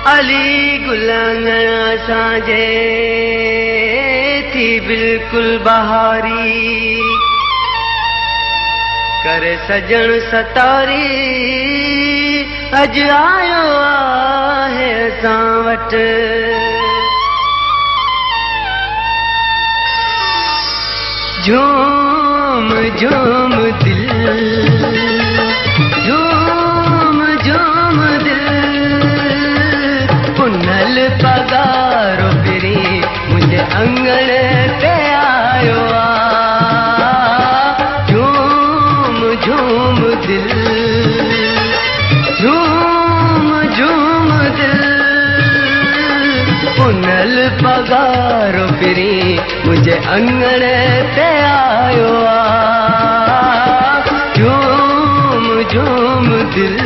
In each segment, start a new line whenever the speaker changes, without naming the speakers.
अली गुलांगणा साजे थी बिल्कुल बहारी करे सजन सतारी अज आयो आहे असां वट झूम झूम दिल झूम झूम दिल पुनल पगारो फिरी मुझे अंगण पे आयो झूम झूम दिल झूम झूम दिल पुनल पगारो फिरी मुझे अंगण पे आयो झूम झूम दिल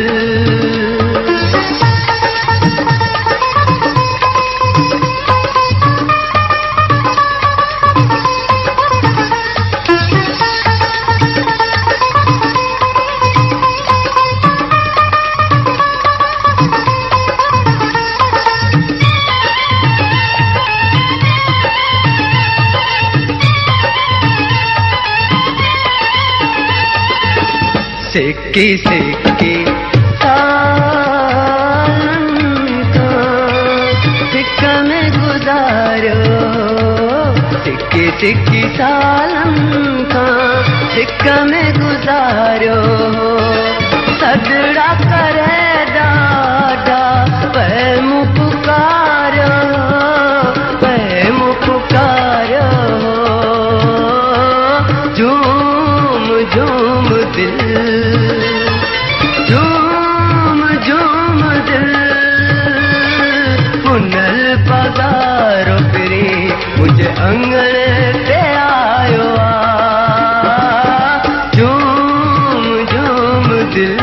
सिक्की सिक्की सालन का सिक्का में गुजारो सिक्की सिक्की सालन का सिक्का में गुजारो सदड़ा करे डाडा पैम पुकारो झूम झूम दिल झूम झूम दिल पुनल पगारो फिरी मुझे अंगण पे आयो झूम झूम दिल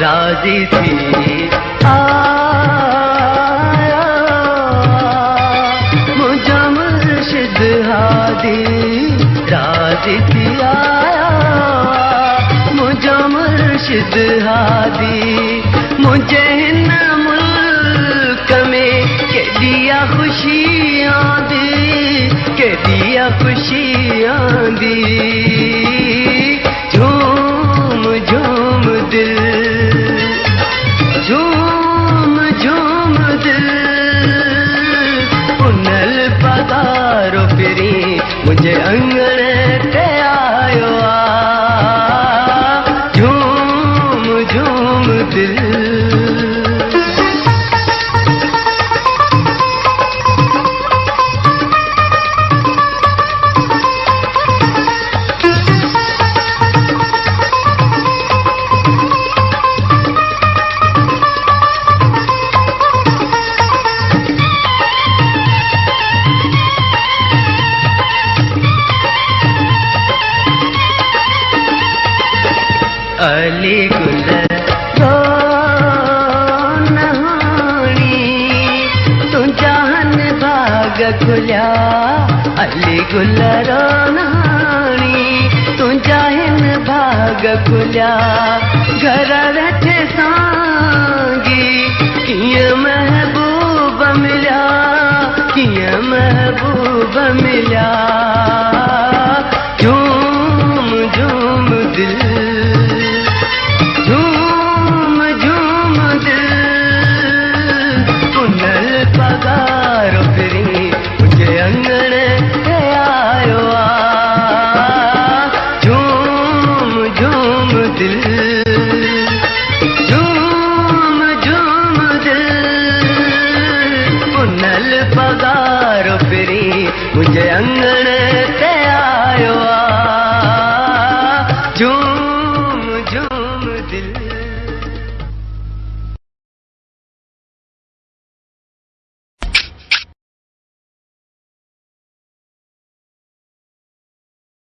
राजी थी आया मुझे मुर्शिद हादी राजी थी आया मुझे मुर्शिद हादी मुझे हिन मुल्क में के दिया खुशियां दी झूम झूम दिल झूम झूम दिल पुनल पगारो फिरी मुझे अंगण पे आयो झूम झूम दिल अली गुल नहानी तू जान भाग खुलिया अली गुल नहानी तू जान भाग खुलिया घर बैठे सांगी किया महबूब मिलिया झूम झूम दिल झूम झूम दिल पुनल पगारो फिरी मुझे अंगण पे आयो झूम झूम दिल झूम झूम दिल पुनल पगारो फिरी मुझे अंगण